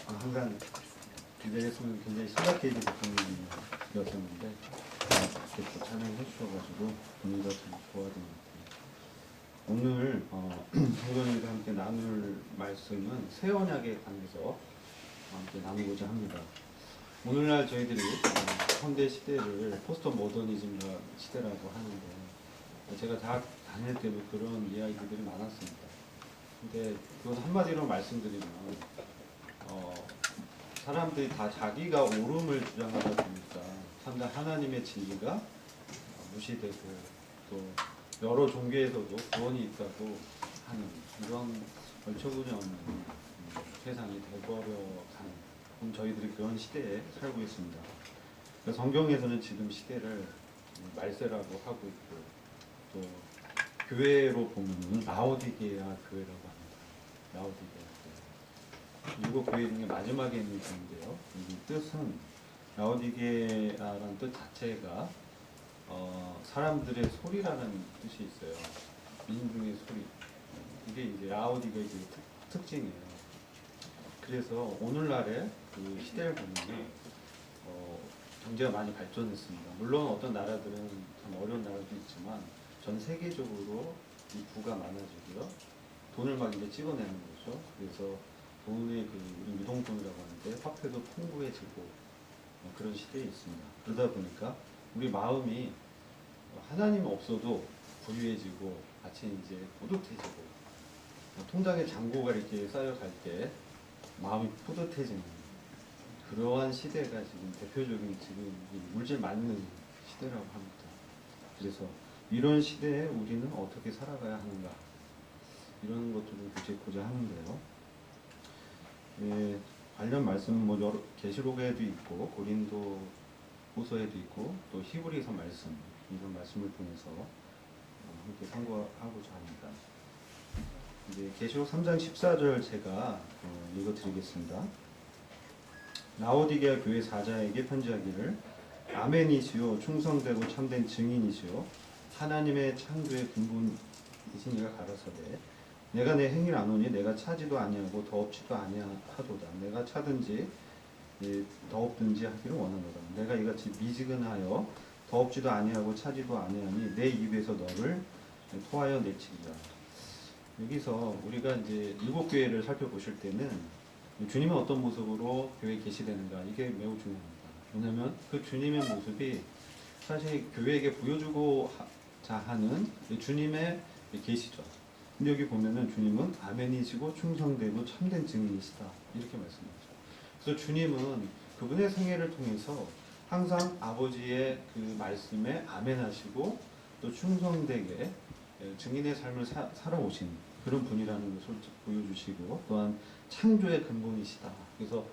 항상 기대했으면 굉장히 심각해지는 대통령이었었는데 이렇게 또 참여해 주셔가지고 분위기가 참 좋아진 것 같아요. 오늘 성도님과 함께 나눌 말씀은 새 언약에 관해서 함께 나누고자 합니다. 오늘날 저희들이 현대 시대를 포스트 모더니즘 시대라고 하는데 제가 대학 다닐 때도 그런 이야기들이 많았습니다. 근데 그것 한마디로 말씀드리면 사람들이 다 자기가 옳음을 주장하다 보니까 참된 하나님의 진리가 무시되고 또 여러 종교에서도 구원이 있다고 하는 이런 얼처구니 없는 세상이 되버려가는 저희들이 그런 시대에 살고 있습니다. 성경에서는 지금 시대를 말세라고 하고 있고 또 교회로 보면 라오디게아 교회라고 합니다. 라오디게아 교회. 일곱 교회 중에 마지막에 있는 교회인데요. 이 뜻은 라오디게아라는 뜻 자체가 사람들의 소리라는 뜻이 있어요. 민중의 소리. 이게 이제 라오디게아의 특징이에요. 그래서 오늘날의 그 시대를 보면 경제가 많이 발전했습니다. 물론 어떤 나라들은 참 어려운 나라도 있지만 전 세계적으로 이 부가 많아지고요. 돈을 막 이제 찍어내는 거죠. 그래서 돈의 우리 유동성이라고 하는데 화폐도 풍부해지고 그런 시대에 있습니다. 그러다 보니까 우리 마음이 하나님 없어도 부유해지고 마치 이제 뿌듯해지고 통장에 잔고가 이렇게 쌓여갈 때 마음이 뿌듯해지는 그러한 시대가 지금 대표적인 지금 물질 많는 시대라고 합니다. 그래서 이런 시대에 우리는 어떻게 살아가야 하는가 이런 것들을 보고자 하는데요. 관련 말씀은 여러 계시록에도 있고 고린도 후서에도 있고 또 히브리서 말씀 이런 말씀을 통해서 함께 상고하고자 합니다. 이제 계시록 3장 14절 제가 읽어드리겠습니다. 라오디게아 교회 사자에게 편지하기를 아멘이시요 충성되고 참된 증인이시요 하나님의 창조의 근본이신 이가 가라사대 내가 내 행위를 아노니 내가 차지도 아니하고 더없지도 아니하도다. 내가 차든지 더없든지 하기를 원하노라. 내가 이같이 미지근하여 더없지도 아니하고 차지도 아니하니 내 입에서 너를 토하여 내치리라. 여기서 우리가 이제 일곱 교회를 살펴보실 때는 주님은 어떤 모습으로 교회에 계시되는가 이게 매우 중요합니다. 왜냐하면 그 주님의 모습이 사실 교회에게 보여주고자 하는 주님의 계시죠. 근데 여기 보면은 주님은 아멘이시고 충성되고 참된 증인이시다 이렇게 말씀하죠. 그래서 주님은 그분의 생애를 통해서 항상 아버지의 그 말씀에 아멘하시고 또 충성되게 증인의 삶을 살아오신 그런 분이라는 것을 보여주시고 또한 창조의 근본이시다. 그래서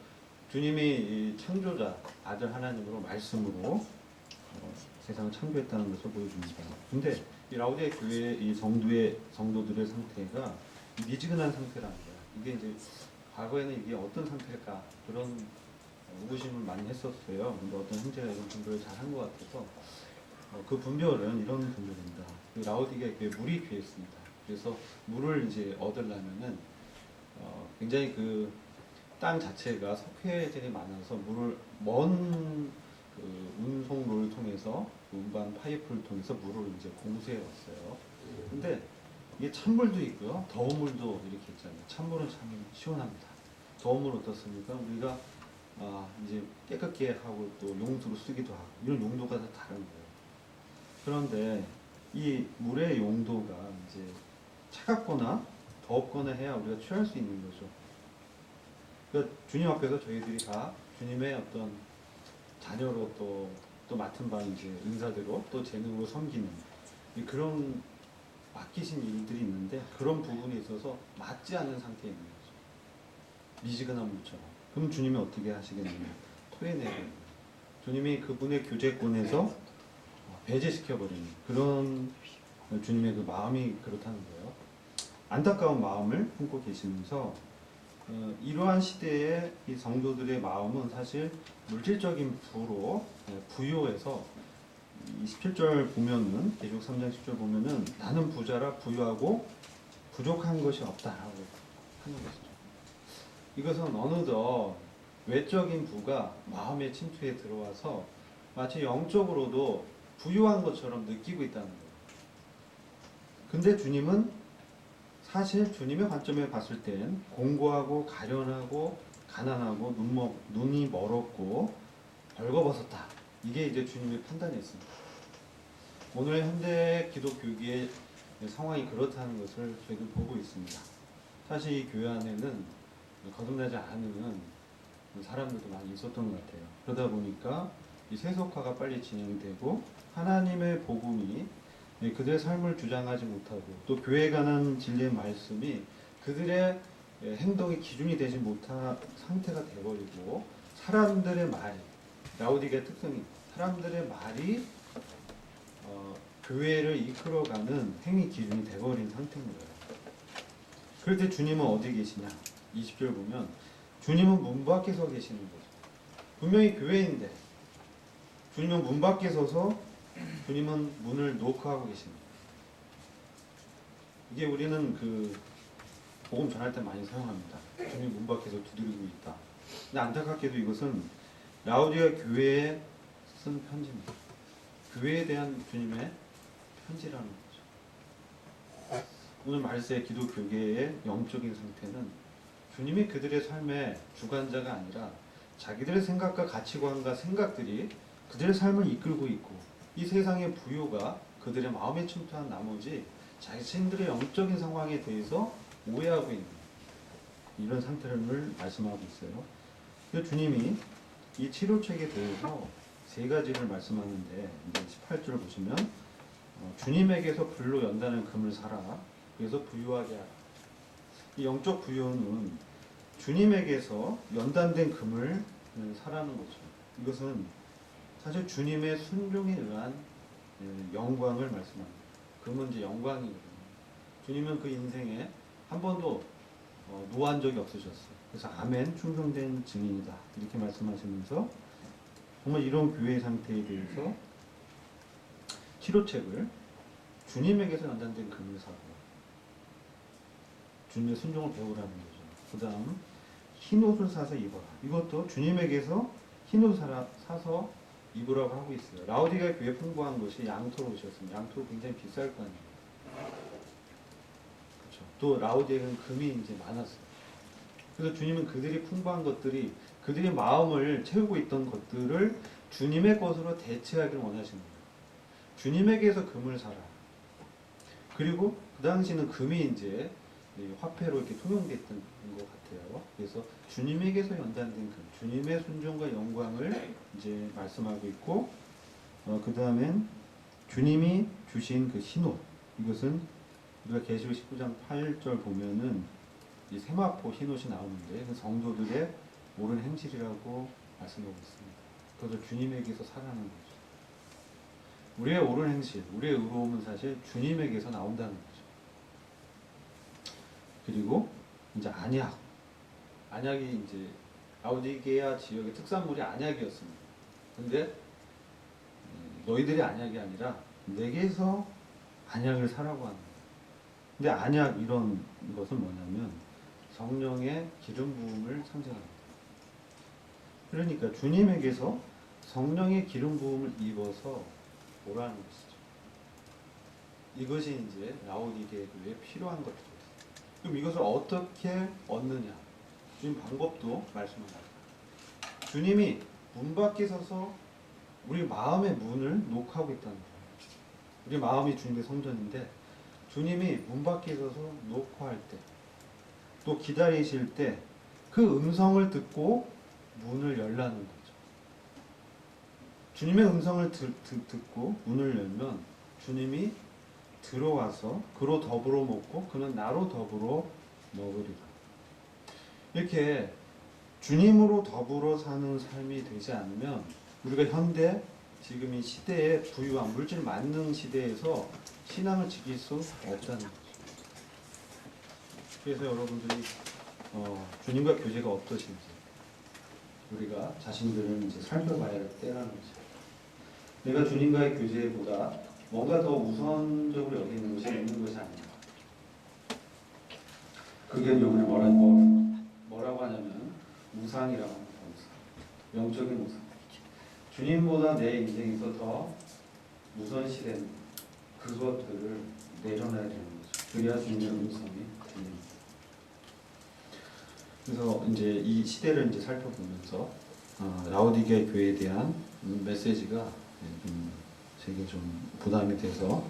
주님이 창조자 아들 하나님으로 말씀으로 세상을 창조했다는 것을 보여줍니다. 근데 이 라오디게아 교회의 이 성도들의 상태가 미지근한 상태라는 거예요. 이게 이제 과거에는 이게 어떤 상태일까 그런 의구심을 많이 했었어요. 근데 어떤 형제가 이런 분별을 잘 한 것 같아서 그 분별은 이런 분별입니다. 그 라오디게아 교회 물이 귀했습니다. 그래서 물을 이제 얻으려면은 굉장히 그 땅 자체가 석회들이 많아서 물을 먼 운송로를 통해서 운반 파이프를 통해서 물을 이제 공수해 왔어요. 근데 이게 찬물도 있고요, 더운 물도 이렇게 있잖아요. 찬물은 참 시원합니다. 더운 물 어떻습니까? 우리가 이제 깨끗게 하고 또 용수로 쓰기도 하고 이런 용도가 다 다른 거예요. 그런데 이 물의 용도가 이제 차갑거나 덥거나 해야 우리가 취할 수 있는 거죠. 그러니까 주님 앞에서 저희들이 다 주님의 어떤 자녀로 또 맡은 바 이제 은사대로 또 재능으로 섬기는 그런 맡기신 일들이 있는데 그런 부분에 있어서 맞지 않는 상태에 있는 거죠. 미지근한 물처럼. 그럼 주님이 어떻게 하시겠느냐? 토해내는 거예요. 주님이 그분의 교제권에서 배제시켜버리는 그런 주님의 그 마음이 그렇다는 거예요. 안타까운 마음을 품고 계시면서 이러한 시대의 이 성도들의 마음은 사실 물질적인 부로 부요해서 17절 보면은 계시록 3장 10절 보면은 나는 부자라 부유하고 부족한 것이 없다라고 하는 것이죠. 이것은 어느덧 외적인 부가 마음의 침투에 들어와서 마치 영적으로도 부유한 것처럼 느끼고 있다는 거예요. 근데 주님은 사실 주님의 관점에 봤을 땐 공고하고 가련하고 가난하고 눈이 멀었고 벌거벗었다. 이게 이제 주님의 판단이었습니다. 오늘 현대 기독 교계의 상황이 그렇다는 것을 저희들 보고 있습니다. 사실 이 교회 안에는 거듭나지 않은 사람들도 많이 있었던 것 같아요. 그러다 보니까 이 세속화가 빨리 진행되고 하나님의 복음이 그들의 삶을 주장하지 못하고 또 교회에 관한 진리의 말씀이 그들의 행동의 기준이 되지 못한 상태가 되어버리고 사람들의 말이 라오디게의 특성이 사람들의 말이 교회를 이끌어가는 행위 기준이 되어버린 상태인 거예요. 그럴 때 주님은 어디 계시냐? 20절 보면 주님은 문 밖에 서 계시는 거죠. 분명히 교회인데 주님은 문 밖에 서서 주님은 문을 노크하고 계십니다. 이게 우리는 그 복음 전할 때 많이 사용합니다. 주님 문 밖에서 두드리고 있다. 근데 안타깝게도 이것은 라오디가 교회에 쓴 편지입니다. 교회에 대한 주님의 편지라는 거죠. 오늘 말세의 기독 교계의 영적인 상태는 주님이 그들의 삶의 주관자가 아니라 자기들의 생각과 가치관과 생각들이 그들의 삶을 이끌고 있고 이 세상의 부요가 그들의 마음에 침투한 나머지 자신들의 영적인 상황에 대해서 오해하고 있는 이런 상태를 말씀하고 있어요. 그래서 주님이 이 치료책에 대해서 세 가지를 말씀하는데 이제 18절 보시면 주님에게서 불로 연다는 금을 사라. 그래서 부유하게 하라. 이 영적 부유는 주님에게서 연단된 금을 사라는 거죠. 이것은 사실 주님의 순종에 의한 영광을 말씀합니다. 금은 이제 영광이거든요. 주님은 그 인생에 한 번도 노한 적이 없으셨어요. 그래서 아멘 충성된 증인이다 이렇게 말씀하시면서 정말 이런 교회의 상태에 대해서 치료책을 주님에게서 연단된 금을 사고 주님의 순종을 배우라는 거죠. 그 다음 흰옷을 사서 입어라. 이것도 주님에게서 흰옷을 사서 입으라고 하고 있어요. 라오디가 교회에 풍부한 것이 양털 옷이었습니다. 양털 굉장히 비쌀 거 아니에요. 그렇죠. 또 라오디에는 금이 이제 많았어요. 그래서 주님은 그들이 풍부한 것들이 그들의 마음을 채우고 있던 것들을 주님의 것으로 대체하기를 원하시는 거예요. 주님에게서 금을 사라. 그리고 그 당시는 금이 이제 화폐로 이렇게 통용됐던 것 같아요. 그래서 주님에게서 연단된 금, 주님의 순종과 영광을 이제 말씀하고 있고, 그 다음엔 주님이 주신 그 흰옷, 이것은 우리가 계시록 19장 8절 보면은 이 세마포 흰옷이 나오는데 그 성도들의 옳은 행실이라고 말씀하고 있습니다. 그것을 주님에게서 살아가는 거죠. 우리의 옳은 행실, 우리의 의로움은 사실 주님에게서 나온다는 거죠. 그리고 이제 안약이 이제 라오디게아 지역의 특산물이 안약이었습니다. 근데 너희들이 안약이 아니라 내게서 안약을 사라고 하는 거예요. 근데 안약 이런 것은 뭐냐면 성령의 기름 부음을 상징합니다. 그러니까 주님에게서 성령의 기름 부음을 입어서 오라는 것이죠. 이것이 이제 라오디게아 교회에 필요한 것들이에요. 그럼 이것을 어떻게 얻느냐? 주님 방법도 말씀합니다. 주님이 문 밖에 서서 우리 마음의 문을 녹하고 있다는 거예요. 우리 마음이 주님의 성전인데 주님이 문 밖에 서서 녹화할 때, 또 기다리실 때 그 음성을 듣고 문을 열라는 거죠. 주님의 음성을 듣고 문을 열면 주님이 들어와서 그로 더불어 먹고 그는 나로 더불어 먹으리라. 이렇게 주님으로 더불어 사는 삶이 되지 않으면 우리가 현대 지금 이 시대의 부유한 물질 만능 시대에서 신앙을 지킬 수 없다는 거죠. 그래서 여러분들이 주님과 교제가 어떠신지 우리가 자신들을 이제 살펴봐야 할 때라는 거죠. 내가 주님과의 교제보다 뭔가 더 우선적으로 여기는 것이 있는 것이 아닌가. 그게 우리 뭐라고 하냐면 우상이라고 합니다. 우상. 영적인 우상. 주님보다 내 인생에서 더 우선시된 그것들을 내려놔야 되는 거죠. 그래야 주님의 음성이 들립니다. 그래서 이제 이 시대를 이제 살펴보면서 라오디게 교회에 대한 메시지가 제게 좀 부담이 돼서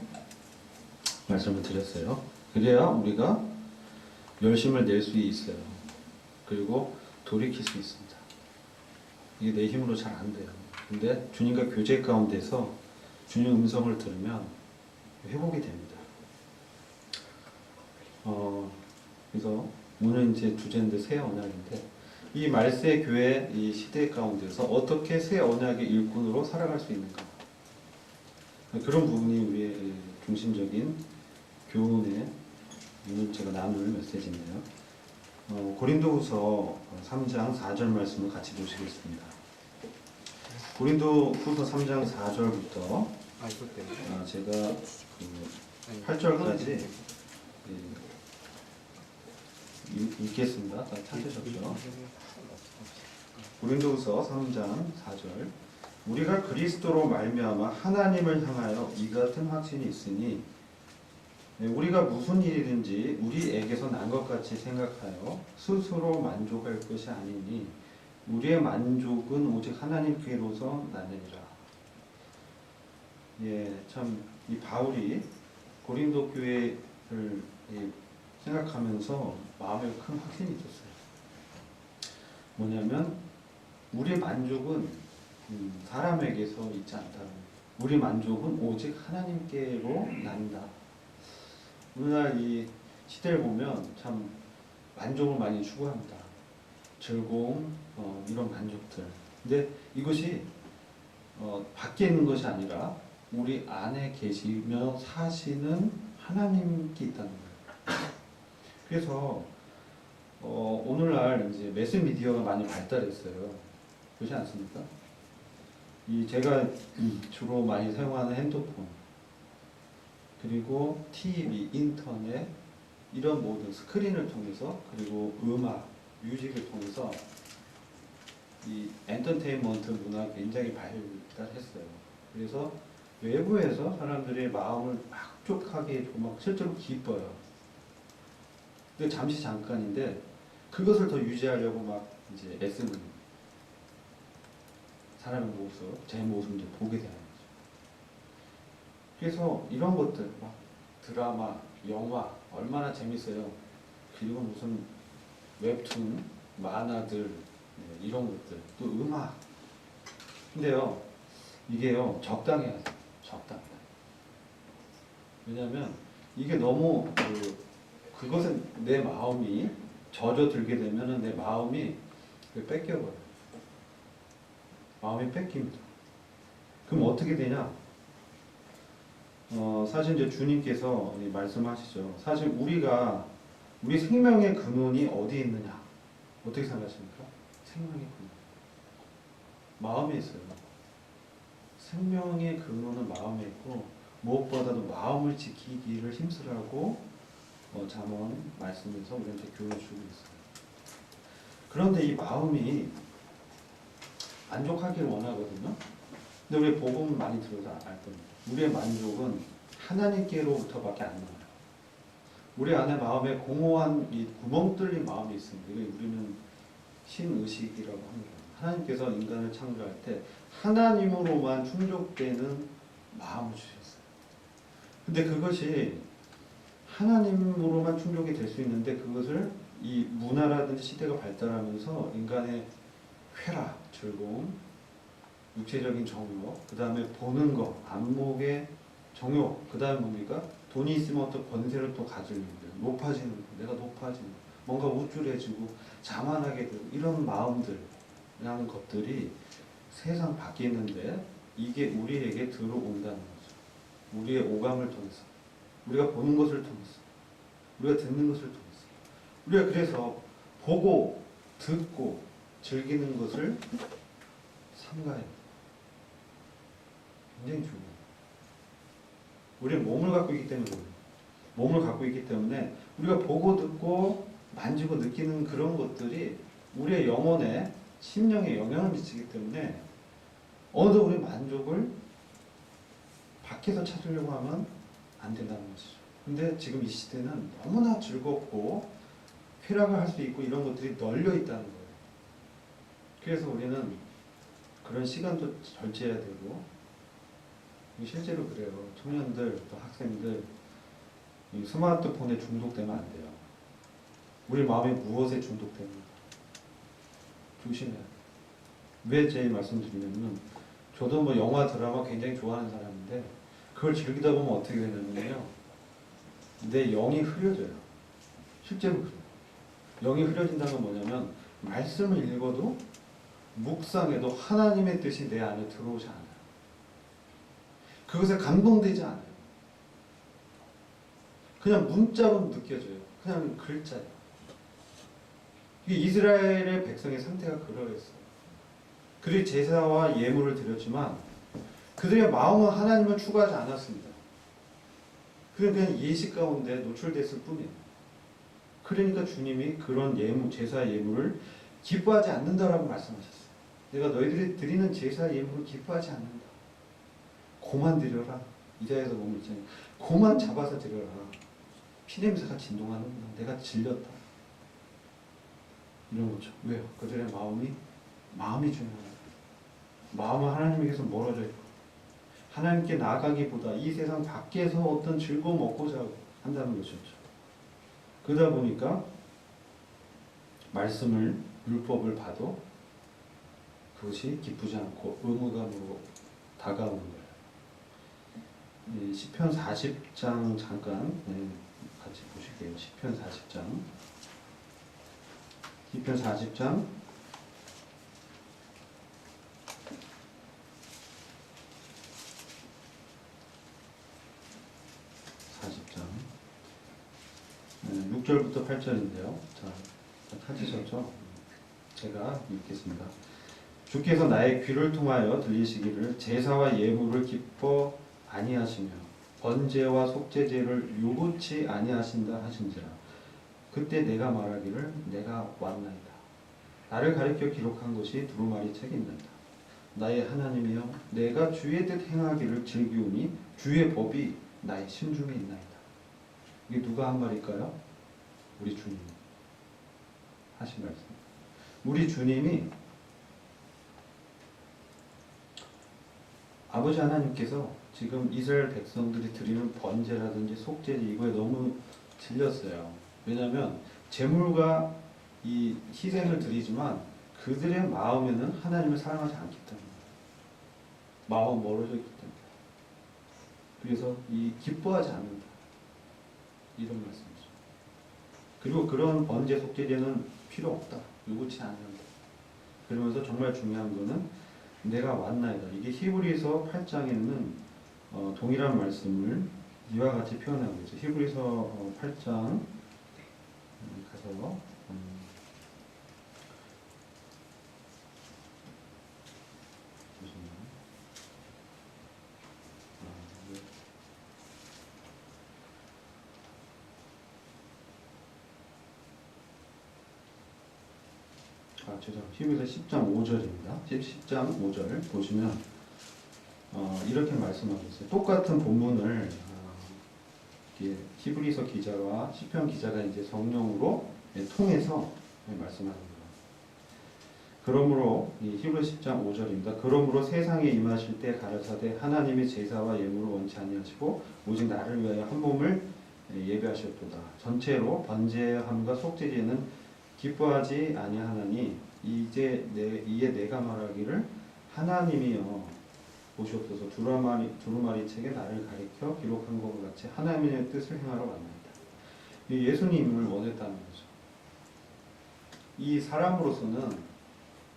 말씀을 드렸어요. 그래야 우리가 열심을 낼 수 있어요. 그리고 돌이킬 수 있습니다. 이게 내 힘으로 잘 안 돼요. 근데 주님과 교제 가운데서 주님 음성을 들으면 회복이 됩니다. 그래서 오늘 이제 주제인데 새 언약인데 이 말세 교회 이 시대 가운데서 어떻게 새 언약의 일꾼으로 살아갈 수 있는가, 그런 부분이 우리의 중심적인 교훈의 오늘 제가 나눌 메시지인데요. 고린도후서 3장 4절 말씀을 같이 보시겠습니다. 고린도후서 3장 4절부터 제가 8절까지 읽겠습니다. 다 찾으셨죠? 고린도후서 3장 4절. 우리가 그리스도로 말미암아 하나님을 향하여 이 같은 확신이 있으니 우리가 무슨 일이든지 우리에게서 난 것 같이 생각하여 스스로 만족할 것이 아니니 우리의 만족은 오직 하나님께로서 나느니라. 참 이 바울이 고린도 교회를 생각하면서 마음에 큰 확신이 있었어요. 뭐냐면 우리의 만족은 사람에게서 있지 않다. 우리 만족은 오직 하나님께로 난다. 오늘날 이 시대를 보면 참 만족을 많이 추구합니다. 즐거움, 이런 만족들. 근데 이것이 밖에 있는 것이 아니라 우리 안에 계시며 사시는 하나님께 있다는 거예요. 그래서 오늘날 이제 매스미디어가 많이 발달했어요. 그렇지 않습니까? 제가 주로 많이 사용하는 핸드폰, 그리고 TV, 인터넷, 이런 모든 스크린을 통해서, 그리고 음악, 뮤직을 통해서 이 엔터테인먼트 문화가 굉장히 발달했어요. 그래서 외부에서 사람들의 마음을 만족하게 해주고 막 실제로 기뻐요. 근데 잠시 잠깐인데 그것을 더 유지하려고 막 이제 애쓰는 사람의 모습, 제 모습을 이제 보게 되는 거죠. 그래서 이런 것들, 막 드라마, 영화 얼마나 재밌어요. 그리고 무슨 웹툰, 만화들, 이런 것들, 또 음악. 근데요, 이게요 적당히 해야 돼요. 적당히. 왜냐하면 이게 너무 그것은 내 마음이 젖어들게 되면은 내 마음이 뺏겨버려요. 마음이 뺏깁니다. 그럼 어떻게 되냐? 사실 이제 주님께서 말씀하시죠. 사실 우리 생명의 근원이 어디에 있느냐? 어떻게 생각하십니까? 생명의 근원. 마음에 있어요. 생명의 근원은 마음에 있고, 무엇보다도 마음을 지키기를 힘쓰라고 잠언 말씀에서 우리한테 교훈을 주고 있어요. 그런데 이 마음이 만족하기를 원하거든요. 근데 우리 복음 많이 들어서 알 겁니다. 우리의 만족은 하나님께로부터밖에 안 나와요. 우리 안에 마음에 공허한 이 구멍 뚫린 마음이 있습니다. 우리는 신의식이라고 합니다. 하나님께서 인간을 창조할 때 하나님으로만 충족되는 마음을 주셨어요. 근데 그것이 하나님으로만 충족이 될 수 있는데, 그것을 이 문화라든지 시대가 발달하면서 인간의 쾌락, 즐거움, 육체적인 정욕, 그 다음에 보는 것, 안목의 정욕, 그 다음에 뭡니까? 돈이 있으면 어떤 권세를 또 가지는 거예요. 높아지는 거, 내가 높아지는 거, 뭔가 우쭐해지고 자만하게 되고, 이런 마음들이라는 것들이 세상 밖에 있는데 이게 우리에게 들어온다는 거죠. 우리의 오감을 통해서, 우리가 보는 것을 통해서, 우리가 듣는 것을 통해서. 우리가 그래서 보고 듣고 즐기는 것을 삼가해야 돼요. 굉장히 중요해요. 우리는 몸을 갖고 있기 때문에 그래요. 몸을 갖고 있기 때문에 우리가 보고 듣고 만지고 느끼는 그런 것들이 우리의 영혼에 심령에 영향을 미치기 때문에 어느덧 우리 만족을 밖에서 찾으려고 하면 안 된다는 것이죠. 근데 지금 이 시대는 너무나 즐겁고 쾌락을 할 수 있고 이런 것들이 널려 있다는 거예요. 그래서 우리는 그런 시간도 절제해야 되고, 실제로 그래요. 청년들 또 학생들 이 스마트폰에 중독되면 안 돼요. 우리 마음이 무엇에 중독됩니까? 조심해야 돼요. 왜 제 말씀드리냐면, 저도 뭐 영화 드라마 굉장히 좋아하는 사람인데 그걸 즐기다 보면 어떻게 되냐면요, 내 영이 흐려져요. 실제로 그래요. 영이 흐려진다는 건 뭐냐면, 말씀을 읽어도 묵상해도 하나님의 뜻이 내 안에 들어오지 않아요. 그것에 감동되지 않아요. 그냥 문자로 느껴져요. 그냥 글자예요. 이게 이스라엘의 백성의 상태가 그러했어요. 그들이 제사와 예물을 드렸지만 그들의 마음은 하나님을 추구하지 않았습니다. 그냥 예식 가운데 노출됐을 뿐이에요. 그러니까 주님이 그런 제사 예물을 기뻐하지 않는다라고 말씀하셨어요. 내가 너희들이 드리는 제사 예물을 기뻐하지 않는다. 고만 드려라. 이자야서 보면 있잖아요. 고만 잡아서 드려라. 피냄새가 진동하는구나. 내가 질렸다. 이런 거죠. 왜요? 그들의 마음이 중요하다. 마음은 하나님에게서 멀어져 있고, 하나님께 나아가기보다 이 세상 밖에서 어떤 즐거움 얻고자 한다는 것이었죠. 그러다 보니까 말씀을, 율법을 봐도 그것이 기쁘지 않고 의무감으로 다가오는 거예요. 시편 40장 잠깐 같이 보실게요. 시편 40장. 시편 40장 6절부터 8절인데요. 자, 찾으셨죠? 제가 읽겠습니다. 주께서 나의 귀를 통하여 들리시기를 제사와 예물을 기뻐 아니하시며 번제와 속죄제를 요구치 아니하신다 하신지라. 그때 내가 말하기를 내가 왔나이다. 나를 가리켜 기록한 것이 두루마리 책에 있나이다. 나의 하나님이여, 내가 주의 뜻 행하기를 즐기오니 주의 법이 나의 심중에 있나이다. 이게 누가 한 말일까요? 우리 주님 하신 말씀. 우리 주님이, 아버지 하나님께서 지금 이스라엘 백성들이 드리는 번제라든지 속죄제 이거에 너무 질렸어요. 왜냐하면 제물과 이 희생을 드리지만 그들의 마음에는 하나님을 사랑하지 않기 때문에, 마음은 멀어져 있기 때문에, 그래서 이 기뻐하지 않는다, 이런 말씀이죠. 그리고 그런 번제 속죄제는 필요 없다, 요구치 않는다. 그러면서 정말 중요한 거는 내가 왔나이다. 이게 히브리서 8장에는 동일한 말씀을 이와 같이 표현하고 있죠. 히브리서 8장 가서 히브리서 10장 5절입니다. 10장 5절 보시면 이렇게 말씀하고 있어요. 똑같은 본문을 히브리서 기자와 시편 기자가 이제 성령으로 통해서 말씀하는 거예요. 그러므로 히브리 10장 5절입니다. 그러므로 세상에 임하실 때 가라사대 하나님의 제사와 예물을 원치 아니하시고 오직 나를 위하여 한 몸을 예배하셨도다. 전체로 번제함과 속죄제는 기뻐하지 아니하나니 이에 내가 말하기를 하나님이여 보시옵소서. 두루마리 책에 나를 가리켜 기록한 것과 같이 하나님의 뜻을 행하러 왔나이다. 예수님을 원했다는 거죠. 이 사람으로서는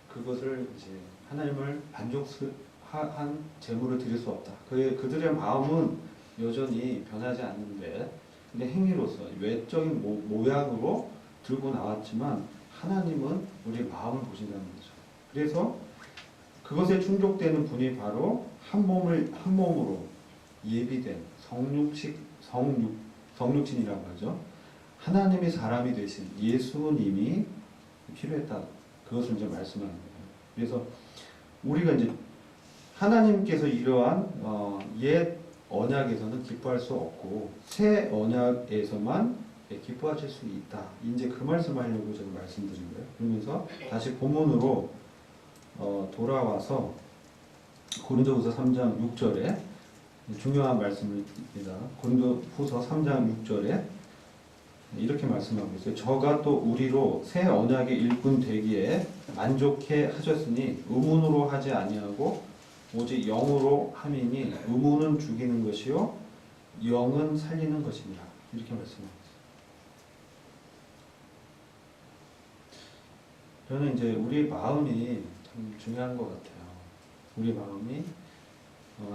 그것을 이제 하나님을 만족한 제물을 드릴 수 없다. 그들의 마음은 여전히 변하지 않는데, 근데 행위로서 외적인 모양으로 들고 나왔지만 하나님은 우리 마음을 보신다는 거죠. 그래서 그것에 충족되는 분이 바로 한 몸으로 예비된 성육신이라고 하죠. 하나님이 사람이 되신 예수님이 필요했다. 그것을 이제 말씀하는 거예요. 그래서 우리가 이제 하나님께서 이러한 옛 언약에서는 기뻐할 수 없고 새 언약에서만 기뻐하실 수 있다. 이제 그 말씀하려고 제가 말씀드린 거예요. 그러면서 다시 본문으로 돌아와서 고린도후서 3장 6절에 중요한 말씀입니다. 고린도후서 3장 6절에 이렇게 말씀하고 있어요. 저가 또 우리로 새 언약의 일꾼 되기에 만족해 하셨으니 의문으로 하지 아니하고 오직 영으로 함이니 의문은 죽이는 것이요 영은 살리는 것이니라. 이렇게 말씀하고 있어요. 저는 이제 우리 마음이 참 중요한 것 같아요. 우리 마음이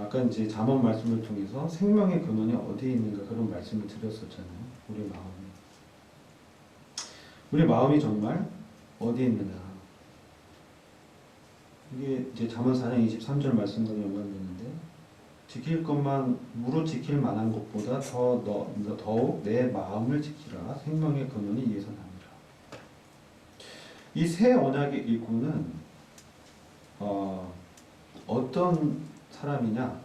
아까 이제 잠언 말씀을 통해서 생명의 근원이 어디에 있는가 그런 말씀을 드렸었잖아요. 우리 마음이 정말 어디에 있느냐. 이게 이제 잠언 4장 23절 말씀과 연관되는데 지킬 것만 무릇 지킬 만한 것보다 더욱 내 마음을 지키라. 생명의 근원이 이에서 납니다. 이 새 언약의 일꾼은 어떤 사람이냐?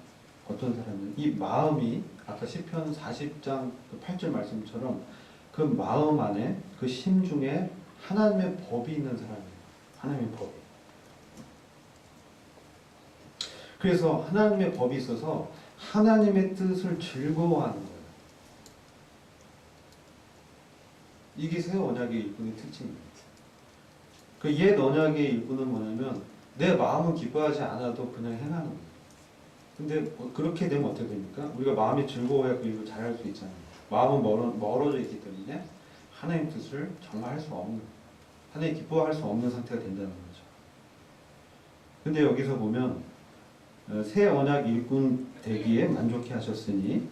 이 마음이 아까 시편 40장 8절 말씀처럼 그 마음 안에 그 심중에 하나님의 법이 있는 사람이에요. 하나님의 법이. 그래서 하나님의 법이 있어서 하나님의 뜻을 즐거워하는 거예요. 이게 새 언약의 일꾼의 특징입니다. 그 옛 언약의 일꾼은 뭐냐면 내 마음은 기뻐하지 않아도 그냥 행하는 거예요. 근데 그렇게 되면 어떻게 됩니까? 우리가 마음이 즐거워야 그 일을 잘할 수 있잖아요. 마음은 멀어져 있기 때문에 하나님 뜻을 정말 할 수 없는, 하나님 기뻐할 수 없는 상태가 된다는 거죠. 근데 여기서 보면 새 언약 일꾼 되기에 만족해 하셨으니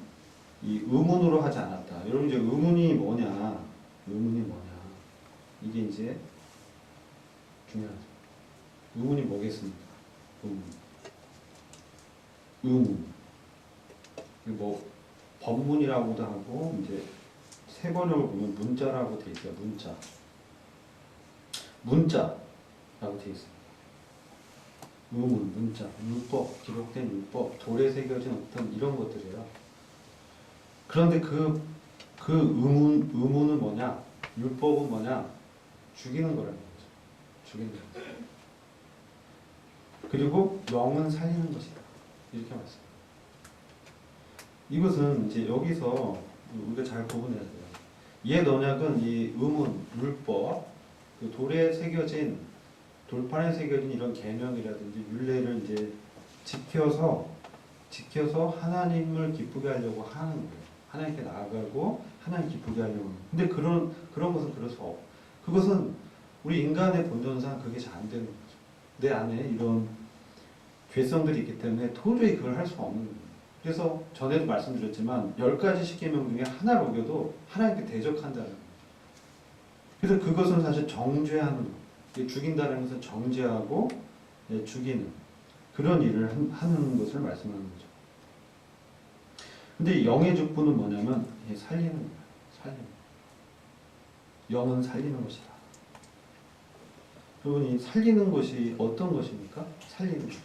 이 의문으로 하지 않았다. 여러분 이제 의문이 뭐냐? 이게 이제 중요하죠. 의문이 뭐겠습니까? 의문. 뭐 법문이라고도 하고 이제 세 번역을 보면 문자라고 돼 있어요. 문자라고 돼 있습니다. 의문, 문자, 율법, 기록된 율법, 돌에 새겨진 어떤 이런 것들이에요. 그런데 그 의문은 뭐냐? 율법은 뭐냐? 죽이는 거라는 거죠. 죽이는 거죠. 그리고 영은 살리는 것이다. 이렇게 말씀합니다. 이것은 이제 여기서 우리가 잘 구분해야 돼요. 옛 언약은 이 의문, 율법, 그 돌에 새겨진, 돌판에 새겨진 이런 계명이라든지 율례를 이제 지켜서 하나님을 기쁘게 하려고 하는 거예요. 하나님께 나아가고 하나님 기쁘게 하려고 하는 거예요. 근데 그런 것은 그럴 수 없고, 그것은 우리 인간의 본전상 그게 잘 안 되는 거죠. 내 안에 이런 죄성들이 있기 때문에 도저히 그걸 할 수가 없는 거예요. 그래서 전에도 말씀드렸지만 10가지 십계명 중에 하나를 어겨도 하나님께 대적한다는 거예요. 그래서 그것은 사실 정죄하는 거예요. 죽인다는 것은 정죄하고 죽이는 그런 일을 하는 것을 말씀하는 거죠. 근데 영의 직분은 뭐냐면 살리는 거예요. 살리는 거예요. 영은 살리는 것이다. 여러분, 이 살리는 것이 어떤 것입니까? 살리는 것.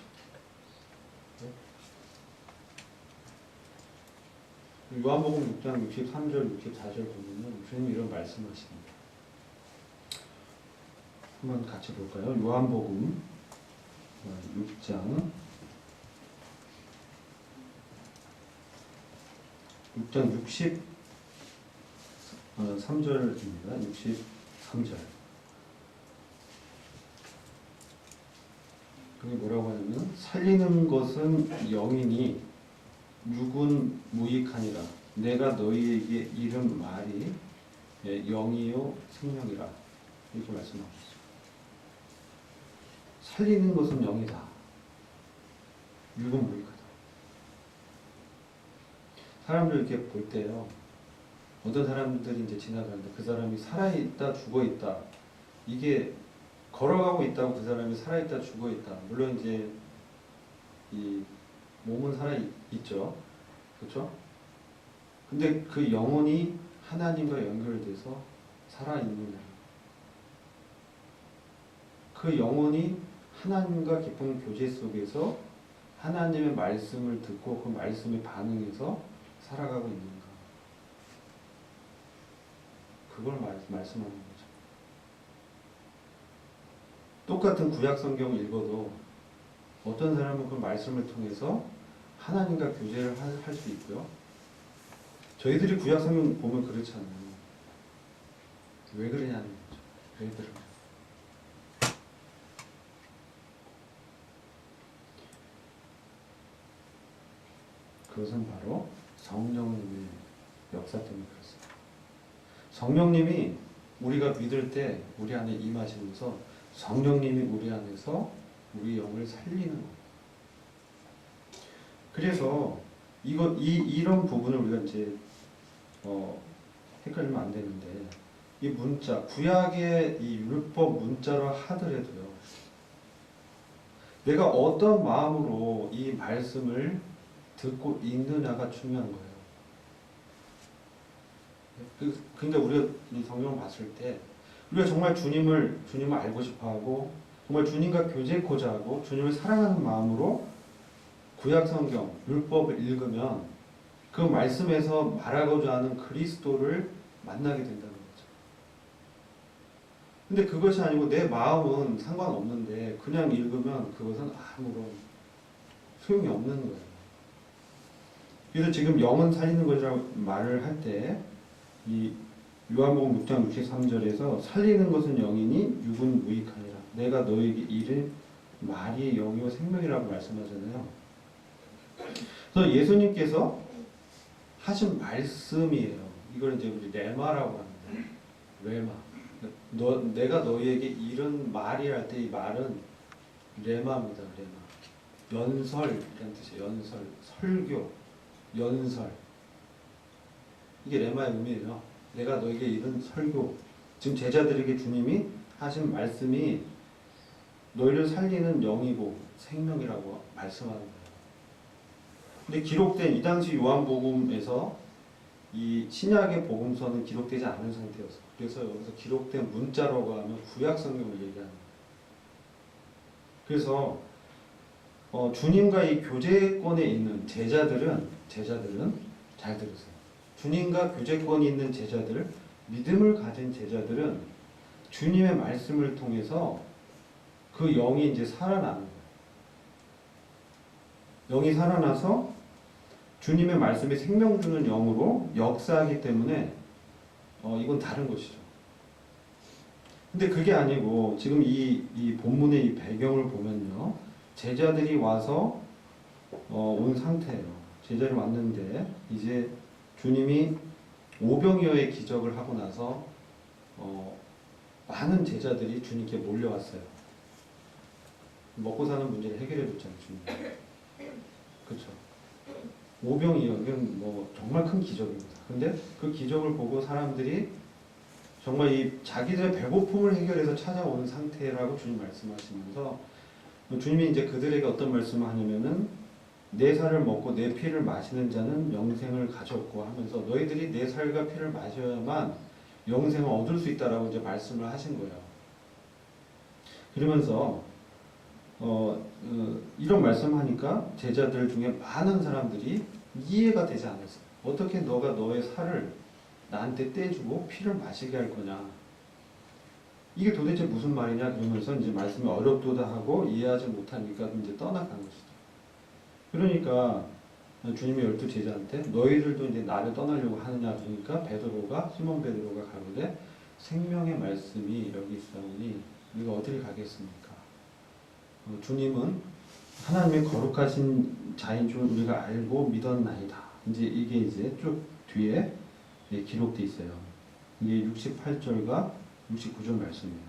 요한복음 6장 63절, 64절 보면은 주님이 이런 말씀하십니다. 한번 같이 볼까요? 요한복음 6장 63절입니다. 63절. 여기 뭐라고 하냐면 살리는 것은 영이니 육은 무익하니라. 내가 너희에게 이른 말이 영이요 생명이라. 이렇게 말씀하고 있습니다. 살리는 것은 영이다. 육은 무익하다. 사람들 이렇게 볼 때요. 어떤 사람들이 이제 지나가는데 그 사람이 살아있다, 죽어있다. 이게 걸어가고 있다고 그 사람이 살아있다, 죽어있다. 물론 이제 이 몸은 살아있죠. 그렇죠? 근데 그 영혼이 하나님과 연결돼서 살아있느냐. 그 영혼이 하나님과 깊은 교제 속에서 하나님의 말씀을 듣고 그 말씀에 반응해서 살아가고 있는가? 그걸 말씀하는 거죠. 똑같은 구약 성경을 읽어도 어떤 사람은 그 말씀을 통해서 하나님과 교제를 할 수 있고요. 저희들이 구약 성경 보면 그렇잖아요. 왜 그러냐는 거죠. 왜 그러냐. 그것은 바로 성령님의 역사 때문에 그렇습니다. 성령님이 우리가 믿을 때 우리 안에 임하시면서 성령님이 우리 안에서 우리 영을 살리는 거예요. 그래서 이런 부분을 우리가 이제 헷갈리면 안 되는데, 이 문자, 구약의 이 율법 문자로 하더라도요, 내가 어떤 마음으로 이 말씀을 듣고 읽느냐가 중요한 거예요. 그러니까 우리가 이 성경을 봤을 때 우리가 정말 주님을 알고 싶어하고 정말 주님과 교제하고자 하고 주님을 사랑하는 마음으로 구약 성경, 율법을 읽으면 그 말씀에서 말하고자 하는 그리스도를 만나게 된다는 거죠. 근데 그것이 아니고 내 마음은 상관없는데 그냥 읽으면 그것은 아무런 소용이 없는 거예요. 그래서 지금 영은 살리는 것이라고 말을 할 때 이 요한복음 6장 63절에서 살리는 것은 영이니 육은 무익하니라. 내가 너에게 이른 말이 영이요 생명이라고 말씀하잖아요. 그래서 예수님께서 하신 말씀이에요. 이걸 이제 우리 레마라고 하는데, 레마. 내가 너희에게 이른 말이 할 때 이 말은 레마입니다. 레마. 연설이라는 뜻이에요. 연설, 설교, 연설. 이게 레마의 의미예요. 내가 너에게 이른 설교. 지금 제자들에게 주님이 하신 말씀이 너희를 살리는 영이고 생명이라고 말씀하는 거예요. 근데 기록된 이 당시 요한복음에서 이 신약의 복음서는 기록되지 않은 상태였어요. 그래서 여기서 기록된 문자라고 하면 구약 성경을 얘기하는 거예요. 그래서 주님과 이 교제권에 있는 제자들은 잘 들으세요. 주님과 교제권이 있는 제자들, 믿음을 가진 제자들은 주님의 말씀을 통해서 그 영이 이제 살아나는 거예요. 영이 살아나서 주님의 말씀이 생명 주는 영으로 역사하기 때문에 이건 다른 것이죠. 근데 그게 아니고 지금 이 본문의 이 배경을 보면요, 제자들이 와서 온 상태예요. 제자들이 왔는데 이제 주님이 오병이어의 기적을 하고 나서 많은 제자들이 주님께 몰려왔어요. 먹고 사는 문제를 해결해 줬잖아요, 주님. 그렇죠. 오병이어, 이건 뭐 정말 큰 기적입니다. 근데 그 기적을 보고 사람들이 정말 이 자기들의 배고픔을 해결해서 찾아오는 상태라고 주님 말씀하시면서 주님이 이제 그들에게 어떤 말씀을 하냐면은 내 살을 먹고 내 피를 마시는 자는 영생을 가졌고 하면서 너희들이 내 살과 피를 마셔야만 영생을 얻을 수 있다라고 이제 말씀을 하신 거예요. 그러면서 이런 말씀하니까 제자들 중에 많은 사람들이 이해가 되지 않았어요. 어떻게 너가 너의 살을 나한테 떼주고 피를 마시게 할 거냐? 이게 도대체 무슨 말이냐? 그러면서 이제 말씀이 어렵도다 하고 이해하지 못하니까 이제 떠나간 것이죠. 그러니까 주님이 12 제자한테 너희들도 이제 나를 떠나려고 하느냐 그러니까 시몬 베드로가 가로되 생명의 말씀이 여기 있사오니 우리가 어디를 가겠습니까? 주님은 하나님의 거룩하신 자인 줄 우리가 알고 믿었나이다. 이제 이게 이제 쭉 뒤에 기록돼 있어요. 이게 68절과 69절 말씀이에요.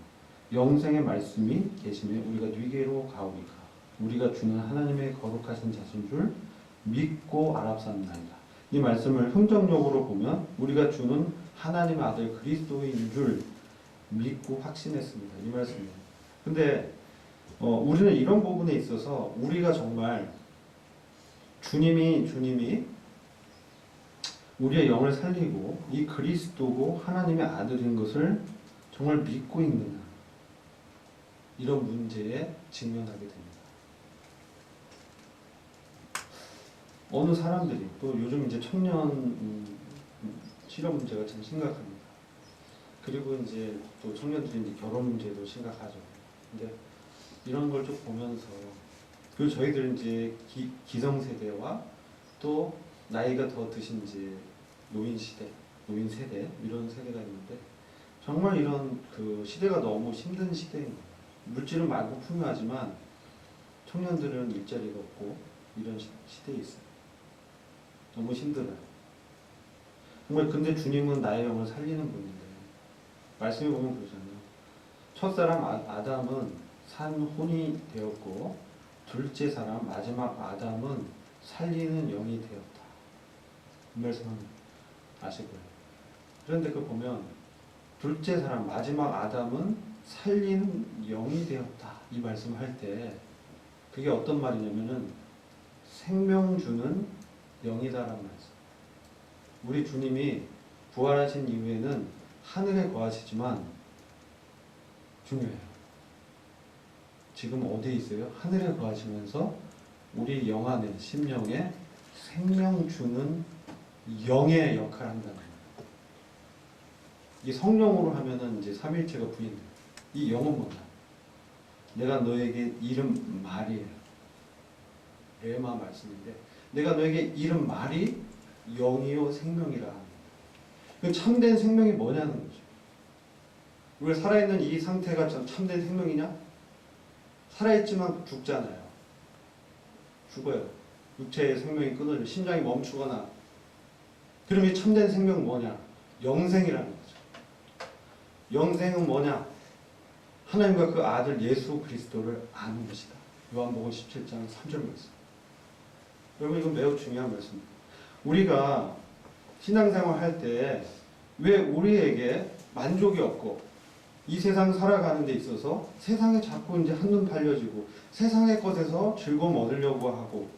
영생의 말씀이 계시며 우리가 네게로 가오리까. 우리가 주는 하나님의 거룩하신 자신 줄 믿고 알았사옵나이다. 이 말씀을 흥정력으로 보면 우리가 주는 하나님의 아들 그리스도인 줄 믿고 확신했습니다. 이 말씀이에요. 근데 우리는 이런 부분에 있어서 우리가 정말 주님이 우리의 영을 살리고 이 그리스도고 하나님의 아들인 것을 정말 믿고 있느냐. 이런 문제에 직면하게 됩니다. 어느 사람들이 또 요즘 이제 청년 실업 문제가 참 심각합니다. 그리고 이제 또 청년들이 이제 결혼 문제도 심각하죠. 근데 이런 걸 쭉 보면서 그리고 저희들은 이제 기성세대와 또 나이가 더 드신 이제 노인 시대, 노인 세대 이런 세대가 있는데 정말 이런 그 시대가 너무 힘든 시대인 거예요. 물질은 많고 풍요하지만 청년들은 일자리가 없고 이런 시대에 있어요. 너무 힘들어요. 정말 근데 주님은 나의 영을 살리는 분인데 말씀에 보면 그러잖아요. 첫사람 아담은 산혼이 되었고 둘째 사람 마지막 아담은 살리는 영이 되었다. 이 말씀은 아실 거예요. 그런데 그 보면 둘째 사람 마지막 아담은 살리는 영이 되었다. 이 말씀을 할 때 그게 어떤 말이냐면은 생명 주는 영이다라는 말씀. 우리 주님이 부활하신 이후에는 하늘에 거하시지만 중요해요. 지금 어디에 있어요? 하늘에 거하시면서 우리 영 안에 심령에 생명 주는 영의 역할을 한다는 거예요. 이 성령으로 하면은 이제 삼일체가 부인돼요. 이 영은 뭐냐? 내가 너에게 이름 말이에요. 레마 말씀인데 내가 너에게 이름 말이 영이요 생명이라 합니다. 그 참된 생명이 뭐냐는 거죠. 우리가 살아있는 이 상태가 참된 생명이냐? 살아있지만 죽잖아요. 죽어요. 육체의 생명이 끊어져 심장이 멈추거나. 그럼 이 참된 생명은 뭐냐? 영생이라는 거죠. 영생은 뭐냐? 하나님과 그 아들 예수 그리스도를 아는 것이다. 요한복음 17장 3절 말씀. 여러분 이건 매우 중요한 말씀입니다. 우리가 신앙생활 할 때 왜 우리에게 만족이 없고 이 세상 살아가는 데 있어서 세상에 자꾸 이제 한눈 팔려지고 세상의 것에서 즐거움 얻으려고 하고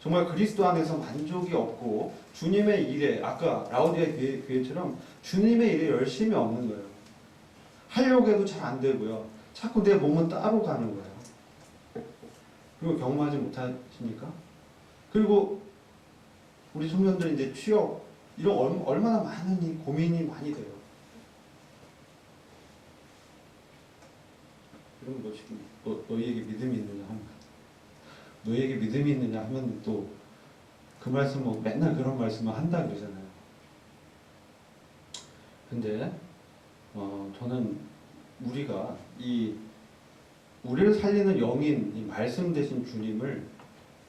정말 그리스도 안에서 만족이 없고 주님의 일에 아까 라오디아 교회처럼 주님의 일에 열심이 없는 거예요. 하려고 해도 잘 안 되고요. 자꾸 내 몸은 따로 가는 거예요. 그리고 경험하지 못하십니까? 그리고 우리 청년들이 이제 취업 이런 얼마나 많은 이 고민이 많이 돼요. 그럼 너 지금 너희에게 믿음이 있느냐 하면 너희에게 믿음이 있느냐 하면 또 그 말씀 뭐 맨날 그런 말씀을 한다 그러잖아요. 근데 저는 우리가 우리를 살리는 영인 이 말씀 되신 주님을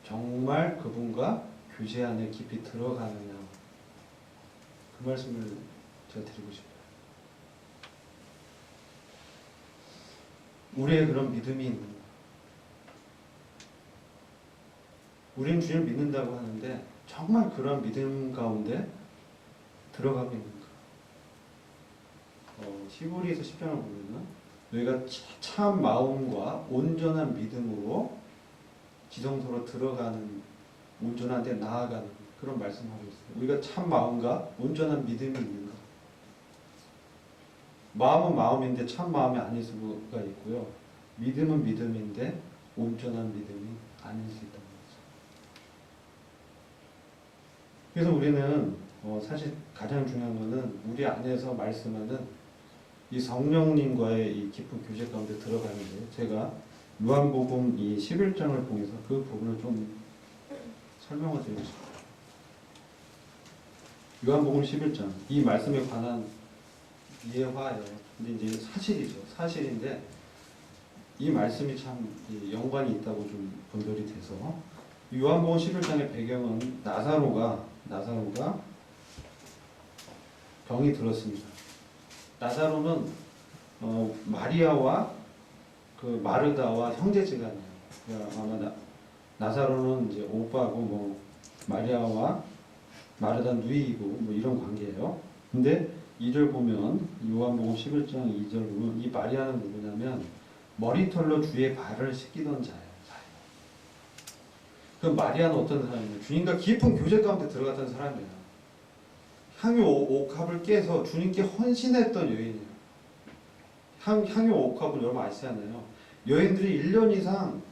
정말 그분과 교제 안에 깊이 들어가느냐 그 말씀을 제가 드리고 싶어요. 우리의 그런 믿음이 있는가? 우리는 주님을 믿는다고 하는데 정말 그런 믿음 가운데 들어가고 있는가? 히브리서 10장을 보면은 너희가 참 마음과 온전한 믿음으로 지성소로 들어가는 온전한 데 나아가는 그런 말씀하고 있어요. 우리가 참 마음과 온전한 믿음이 있는가? 마음은 마음인데 참 마음이 아닐 수가 있고요. 믿음은 믿음인데 온전한 믿음이 아닐 수 있다는 거죠. 그래서 우리는 사실 가장 중요한 것은 우리 안에서 말씀하는 이 성령님과의 이 깊은 교제 가운데 들어가는데 제가 요한복음 이 11장을 통해서 그 부분을 좀 설명을 드리고 싶어요. 요한복음 11장 이 말씀에 관한 예화예요. 근데 이제 사실이죠. 사실인데 이 말씀이 참 연관이 있다고 좀 분별이 돼서 요한복음 11장의 배경은 나사로가 병이 들었습니다. 나사로는 마리아와 그 마르다와 형제지간이에요. 아마 나사로는 이제 오빠고 뭐 마리아와 마르다 누이고 뭐 이런 관계예요. 근데 2절 보면 요한복음 11장 2절 보면 이 마리아는 누구냐면 머리털로 주의 발을 씻기던 자예요. 그 마리아는 어떤 사람이에요? 주님과 깊은 교제 가운데 들어갔던 사람이에요. 향유 옥합을 깨서 주님께 헌신했던 여인이에요. 향유 옥합은 여러분 아시잖아요. 여인들이 1년 이상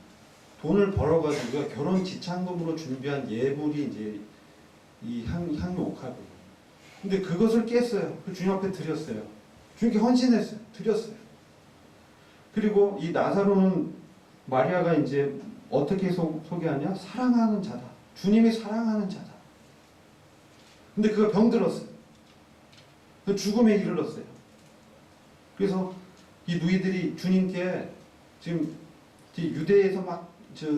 돈을 벌어가지고 결혼 지참금으로 준비한 예물이 이제 이 향유 옥합이에요. 근데 그것을 깼어요. 그 주님 앞에 드렸어요. 주님께 헌신했어요. 드렸어요. 그리고 이 나사로는 마리아가 이제 어떻게 소개하냐? 사랑하는 자다. 주님이 사랑하는 자다. 근데 그가 병들었어요. 그 죽음에 이르렀어요. 그래서 이 누이들이 주님께 지금 유대에서 막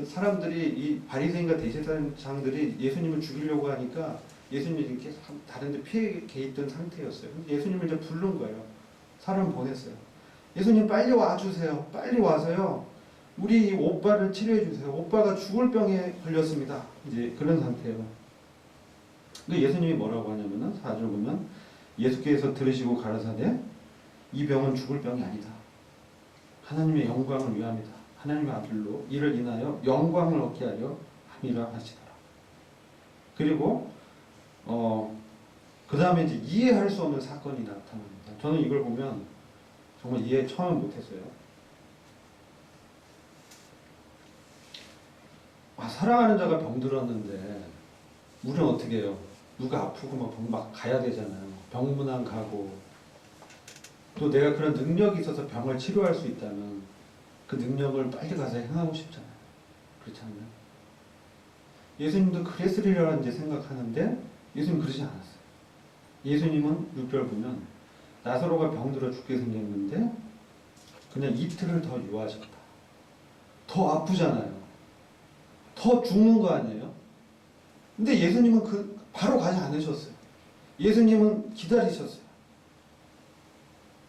사람들이 이 바리새인과 대제사장들이 예수님을 죽이려고 하니까 예수님이 계속 다른 데 피해 있던 상태였어요. 예수님을 이제 부른 거예요. 사람 보냈어요. 예수님 빨리 와주세요. 빨리 와서요. 우리 이 오빠를 치료해 주세요. 오빠가 죽을 병에 걸렸습니다. 이제 그런 상태예요. 근데 예수님이 뭐라고 하냐면은 4절 보면 예수께서 들으시고 가라사대 이 병은 죽을 병이 아니다. 하나님의 영광을 위함이다. 하나님의 아들로 이를 인하여 영광을 얻게 하려 함이라 하시더라. 그리고 그 다음에 이제 이해할 수 없는 사건이 나타납니다. 저는 이걸 보면 정말 이해 처음 못했어요. 사랑하는 자가 병들었는데 우리는 어떻게 해요? 누가 아프고 막 가야 되잖아요. 병문안 가고 또 내가 그런 능력이 있어서 병을 치료할 수 있다면 그 능력을 빨리 가서 행하고 싶잖아요. 그렇지 않나요? 예수님도 그랬으리라 이제 생각하는데 예수님 그러지 않았어요. 예수님은 6절 보면 나사로가 병들어 죽게 생겼는데 그냥 이틀을 더 유하셨다. 더 아프잖아요. 더 죽는 거 아니에요? 근데 예수님은 바로 가지 않으셨어요. 예수님은 기다리셨어요.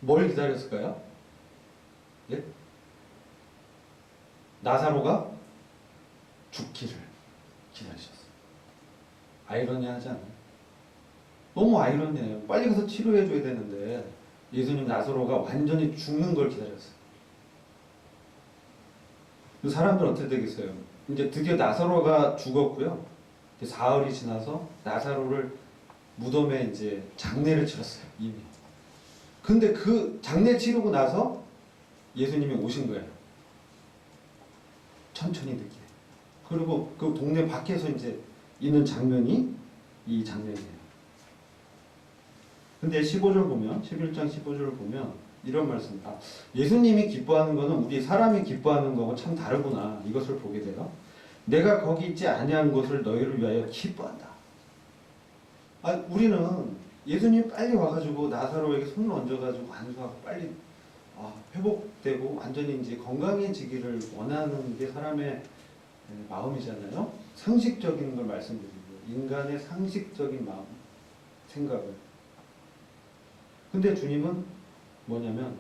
뭘 기다렸을까요? 예? 나사로가 죽기를 기다리셨어요. 아이러니하지 않아요? 너무 아이러니해요. 빨리 가서 치료해줘야 되는데 예수님 나사로가 완전히 죽는 걸 기다렸어요. 그 사람들 어떻게 되겠어요? 이제 드디어 나사로가 죽었고요. 사흘이 지나서 나사로를 무덤에 이제 장례를 치렀어요. 이미. 근데 그 장례 치르고 나서 예수님이 오신 거예요. 천천히 듣게. 그리고 그 동네 밖에서 이제 있는 장면이 이 장면이에요. 근데 15절 보면 11장 15절을 보면 이런 말씀. 예수님이 기뻐하는 것은 우리 사람이 기뻐하는 거고 참 다르구나. 이것을 보게 돼요. 내가 거기 있지 아니한 것을 너희를 위하여 기뻐한다. 우리는 예수님 빨리 와가지고 나사로에게 손을 얹어가지고 안수하고 빨리 회복되고 완전히 이제 건강해지기를 원하는 게 사람의 마음이잖아요. 상식적인 걸 말씀드리고 인간의 상식적인 마음, 생각을. 근데 주님은 뭐냐면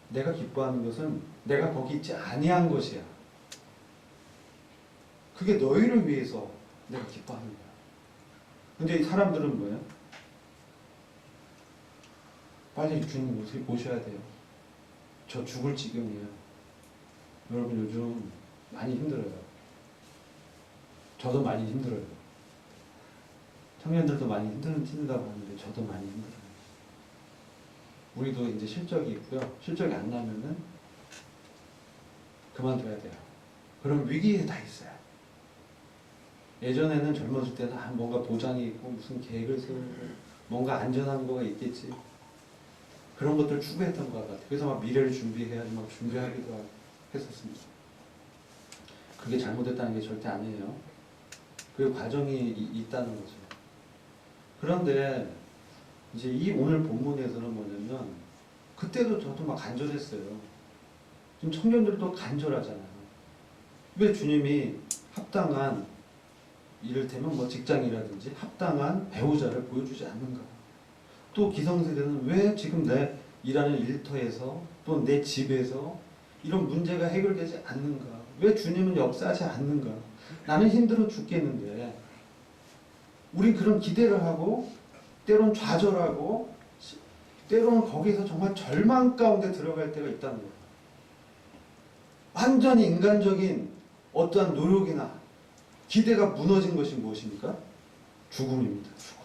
내가 기뻐하는 것은 내가 거기 있지 아니한 것이야. 그게 너희를 위해서 내가 기뻐하는 거야. 근데 이 사람들은 뭐예요? 빨리 주님 오셔야 돼요. 저 죽을 지경이에요. 여러분 요즘 많이 힘들어요. 저도 많이 힘들어요. 청년들도 많이 힘들다고 하는데 저도 많이 힘들어요. 우리도 이제 실적이 있고요. 실적이 안 나면은 그만둬야 돼요. 그런 위기에 다 있어요. 예전에는 젊었을 때는 뭔가 보장이 있고 무슨 계획을 세우고 뭔가 안전한 거가 있겠지. 그런 것들 추구했던 것 같아요. 그래서 막 미래를 준비해야지 막 준비하기도 했었습니다. 그게 잘못됐다는 게 절대 아니에요. 그 과정이 있다는 거죠. 그런데 이제 이 오늘 본문에서는 뭐냐면 그때도 저도 막 간절했어요. 지금 청년들도 간절하잖아요. 왜 주님이 합당한 이를테면 뭐 직장이라든지 합당한 배우자를 보여주지 않는가? 또 기성세대는 왜 지금 내 일하는 일터에서 또 내 집에서 이런 문제가 해결되지 않는가? 왜 주님은 역사하지 않는가? 나는 힘들어 죽겠는데 우린 그런 기대를 하고 때론 좌절하고 때로는 거기서 정말 절망 가운데 들어갈 때가 있다는 거예요. 완전히 인간적인 어떠한 노력이나 기대가 무너진 것이 무엇입니까? 죽음입니다. 죽음.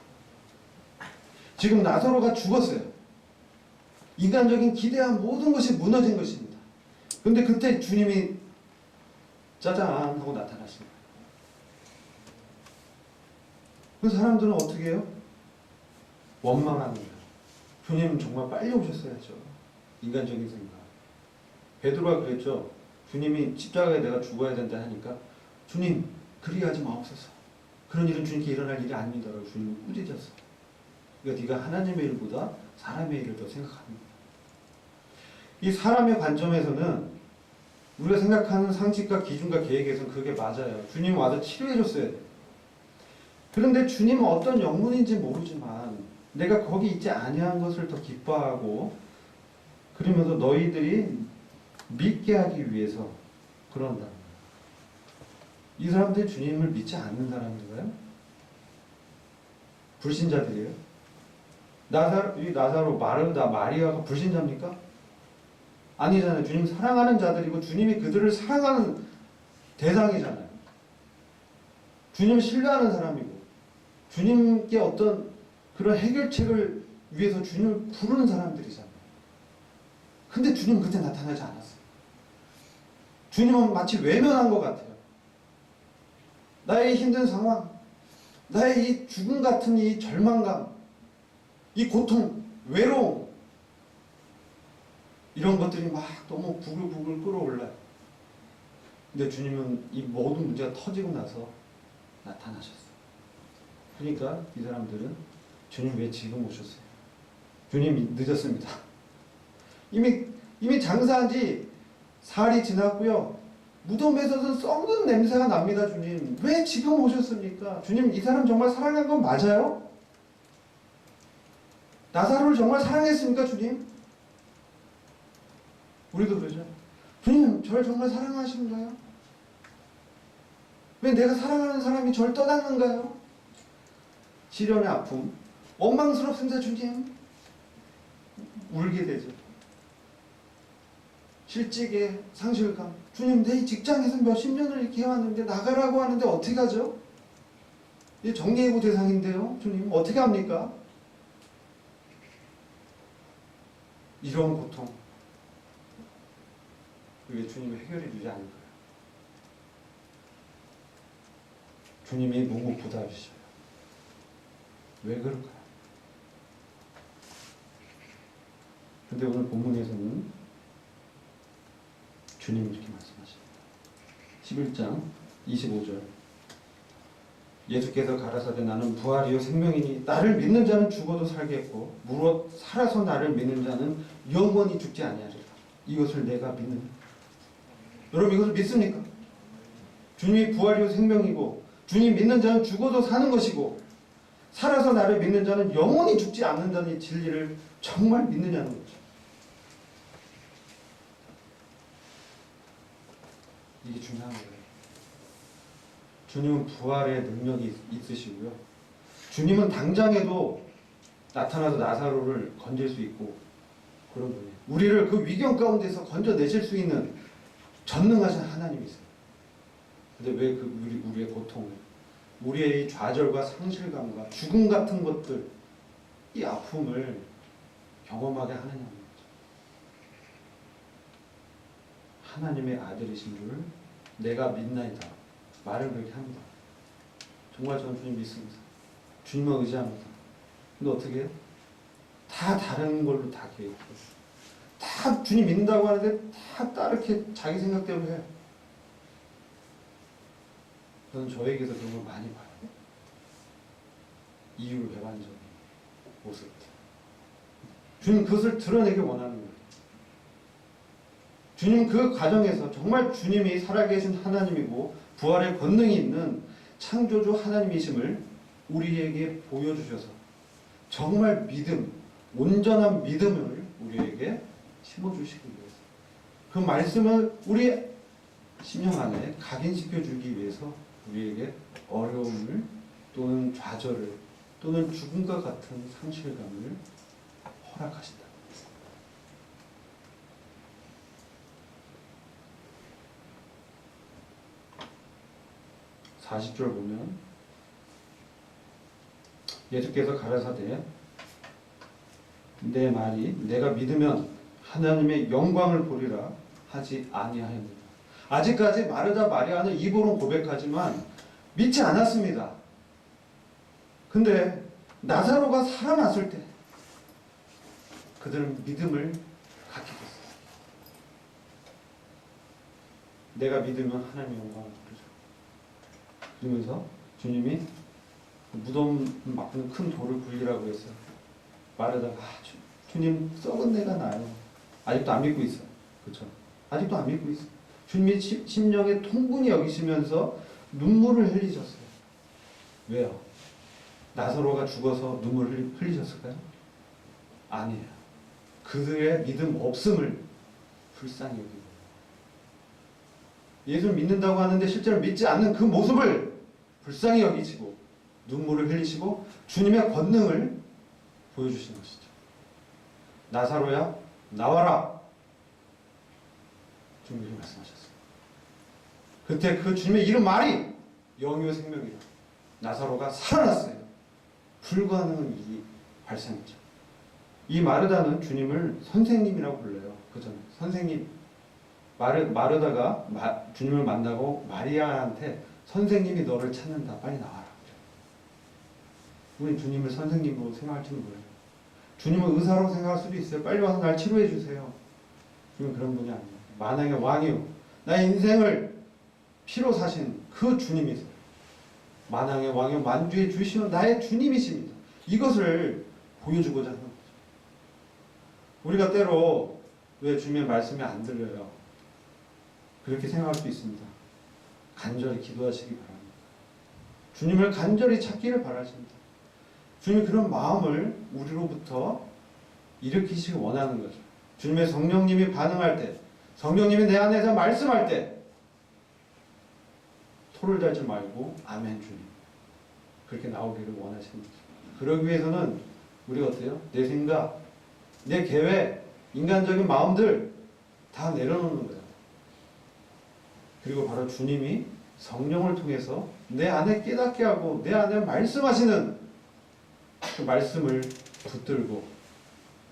지금 나사로가 죽었어요. 인간적인 기대한 모든 것이 무너진 것입니다. 그런데 그때 주님이 짜잔 하고 나타나신 거예요. 그 사람들은 어떻게 해요? 원망하는 거예요. 주님 정말 빨리 오셨어야죠. 인간적인 생각. 베드로가 그랬죠. 주님이 십자가에 내가 죽어야 된다 하니까 주님 그리하지 마옵소서. 그런 일은 주님께 일어날 일이 아닙니다라고 주님을 꾸짖었어. 그러니까 네가 하나님의 일보다 사람의 일을 더 생각합니다. 이 사람의 관점에서는 우리가 생각하는 상식과 기준과 계획에서는 그게 맞아요. 주님 와서 치료해 줬어야 돼요. 그런데 주님은 어떤 영문인지 모르지만 내가 거기 있지 아니한 것을 더 기뻐하고 그러면서 너희들이 믿게 하기 위해서 그런다. 이 사람들이 주님을 믿지 않는 사람들인가요? 불신자들이에요? 나사로, 마르다, 마리아가 불신자입니까? 아니잖아요. 주님 사랑하는 자들이고 주님이 그들을 사랑하는 대상이잖아요. 주님을 신뢰하는 사람이고 주님께 어떤 그런 해결책을 위해서 주님을 부르는 사람들이잖아요. 근데 주님은 그때 나타나지 않았어요. 주님은 마치 외면한 것 같아요. 나의 힘든 상황, 나의 이 죽음 같은 이 절망감, 이 고통, 외로움, 이런 것들이 막 너무 부글부글 끓어올라요. 근데 주님은 이 모든 문제가 터지고 나서 나타나셨어요. 그러니까 이 사람들은 주님 왜 지금 오셨어요? 주님 늦었습니다. 이미 장사한 지 살이 지났고요. 무덤에서는 썩는 냄새가 납니다. 주님 왜 지금 오셨습니까? 주님 이 사람 정말 사랑한 건 맞아요? 나사로를 정말 사랑했습니까? 주님? 우리도 그러죠. 주님 저를 정말 사랑하시는가요? 왜 내가 사랑하는 사람이 저를 떠났는가요? 시련의 아픔, 원망스럽습니다. 주님 울게 되죠. 실직의 상실감. 주님 내 직장에서 몇십 년을 이렇게 해왔는데 나가라고 하는데 어떻게 하죠? 이 정리해고 대상인데요. 주님 어떻게 합니까? 이런 고통 왜 주님이 해결해 주지 않을까요? 주님이 너무 부담이셔요. 왜 그럴까요? 근데 오늘 본문에서는 주님이 이렇게 말씀하십니다. 11장 25절 예수께서 가라사대 나는 부활이요 생명이니 나를 믿는 자는 죽어도 살겠고 무릇 살아서 나를 믿는 자는 영원히 죽지 아니하리라. 이것을 내가 믿느냐? 여러분 이것을 믿습니까? 주님이 부활이요 생명이고 주님 믿는 자는 죽어도 사는 것이고 살아서 나를 믿는 자는 영원히 죽지 않는다는 이 진리를 정말 믿느냐는 거죠. 이게 중요한 거예요. 주님은 부활의 능력이 있으시고요. 주님은 당장에도 나타나서 나사로를 건질 수 있고 그런 분이에요. 우리를 그 위경 가운데서 건져내실 수 있는 전능하신 하나님이세요. 근데 왜 우리의 고통, 우리의 이 좌절과 상실감과 죽음 같은 것들, 이 아픔을 경험하게 하느냐는 거죠. 하나님의 아들이신 줄 내가 믿나이다. 말을 그렇게 합니다. 정말 저는 주님 믿습니다. 주님만 의지합니다. 근데 어떻게 해요? 다 다른 걸로 다 계획해요. 다 주님 믿는다고 하는데 다 이렇게 자기 생각대로 해요. 저는 저에게서 그런 걸 많이 봐요. 이유를 배반적인 모습. 주님 그것을 드러내길 원하는 거예요. 주님 그 과정에서 정말 주님이 살아계신 하나님이고 부활의 권능이 있는 창조주 하나님이심을 우리에게 보여주셔서 정말 믿음, 온전한 믿음을 우리에게 심어주시기 위해서 그 말씀을 우리 심령 안에 각인시켜주기 위해서 우리에게 어려움을 또는 좌절을 또는 죽음과 같은 상실감을 허락하신다. 40절 보면 예수께서 가라사대 내 말이 내가 믿으면 하나님의 영광을 보리라 하지 아니하였느냐. 아직까지 마르다 마리아는 입으로 고백하지만 믿지 않았습니다. 근데 나사로가 살아났을 때 그들은 믿음을 갖게 됐어요. 내가 믿으면 하나님의 영광을 보리라. 그러면서 주님이 무덤 막는 큰 돌을 굴리라고 했어요. 마르다가 주님 썩은 내가 나요. 아직도 안 믿고 있어요. 그렇죠? 아직도 안 믿고 있어요. 주님이 심령에 통분히 여기시면서 눈물을 흘리셨어요. 왜요? 나사로가 죽어서 눈물을 흘리셨을까요? 아니에요. 그들의 믿음 없음을 불쌍히 여기고 예수를 믿는다고 하는데 실제로 믿지 않는 그 모습을 불쌍히 여기시고 눈물을 흘리시고 주님의 권능을 보여주시는 것이죠. 나사로야 나와라. 주님이 말씀하셨어요. 그때 그 주님의 이름 말이 영이요 생명이라. 나사로가 살아났어요. 불가능한 일이 발생했죠. 이 마르다는 주님을 선생님이라고 불러요. 그죠? 선생님. 마르다가 주님을 만나고 마리아한테 선생님이 너를 찾는다. 빨리 나와라. 우리 주님을 선생님으로 생각할지는 몰라요. 주님은 의사로 생각할 수도 있어요. 빨리 와서 날 치료해 주세요. 주님은 그런 분이 아니에요. 만왕의 왕이요. 나의 인생을 피로 사신 그 주님이세요. 만왕의 왕이요. 만주의 주시오. 나의 주님이십니다. 이것을 보여주고자 하는 거죠. 우리가 때로 왜 주님의 말씀이 안 들려요? 그렇게 생각할 수 있습니다. 간절히 기도하시기 바랍니다. 주님을 간절히 찾기를 바라십니다. 주님이 그런 마음을 우리로부터 일으키시기 원하는 거죠. 주님의 성령님이 반응할 때, 성령님이 내 안에서 말씀할 때 토를 달지 말고 아멘 주님 그렇게 나오기를 원하시는 거죠. 그러기 위해서는 우리가 어때요? 내 생각, 내 계획, 인간적인 마음들 다 내려놓는 거예요. 그리고 바로 주님이 성령을 통해서 내 안에 깨닫게 하고 내 안에 말씀하시는 그 말씀을 붙들고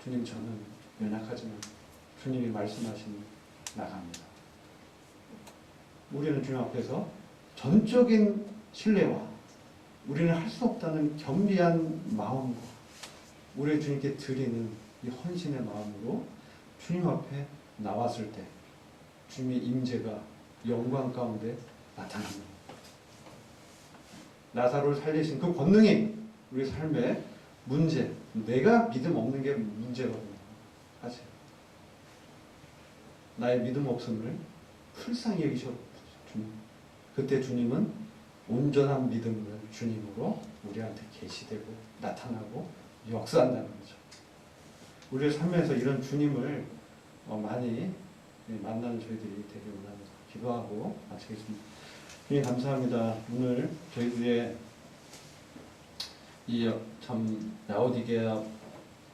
주님 저는 연약하지만 주님이 말씀하시는 나갑니다. 우리는 주님 앞에서 전적인 신뢰와 우리는 할 수 없다는 겸비한 마음과 우리 주님께 드리는 이 헌신의 마음으로 주님 앞에 나왔을 때 주님의 임재가 영광 가운데 나타납니다. 나사로를 살리신 그 권능이 우리 삶의 문제, 내가 믿음 없는 게 문제거든요. 사실 나의 믿음 없음을 불쌍히 여기셨죠. 주님. 그때 주님은 온전한 믿음을 주님으로 우리한테 계시되고 나타나고 역사한다는 거죠. 우리의 삶에서 이런 주님을 많이 만나는 저희들이 되길 원합니다. 기도하고 마치겠습니다. 주님 감사합니다. 오늘 저희들의 이 참 라오디게아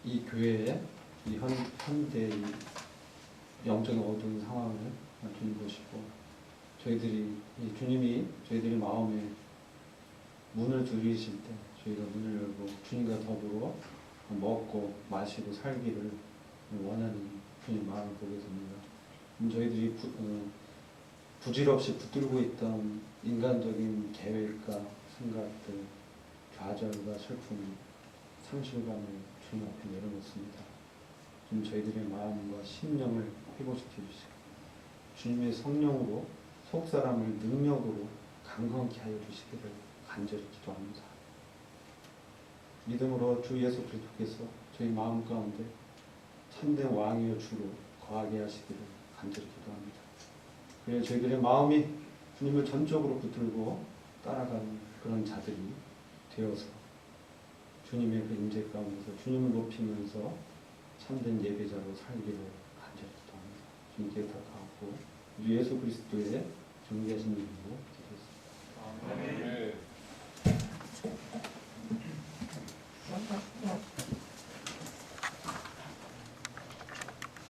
이 교회의 이 현대 영적인 어두운 상황을 주님 보시고 저희들이 이 주님이 저희들의 마음에 문을 두드리실 때 저희가 문을 열고 주님과 더불어 먹고 마시고 살기를 원하는 주님 마음을 보게 됩니다. 저희들이 부질없이 붙들고 있던 인간적인 계획과 생각들, 좌절과 슬픔, 상실감을 주님 앞에 내려놓습니다. 좀 저희들의 마음과 심령을 회복시켜 주시고 주님의 성령으로 속사람을 능력으로 강건케 하여 주시기를 간절히 기도합니다. 믿음으로 주 예수 그리스도께서 저희 마음 가운데 참된 왕이여 주로 거하게 하시기를 간절히 기도합니다. 그래야 저희들의 마음이 주님을 전적으로 붙들고 따라가는 그런 자들이 되어서 주님의 그 임재 가운데서 주님을 높이면서 참된 예배자로 살기를 간절히 기도합니다. 주님께 부탁하고 우리 예수 그리스도의 존귀하신 이름으로 기도했습니다. 아멘.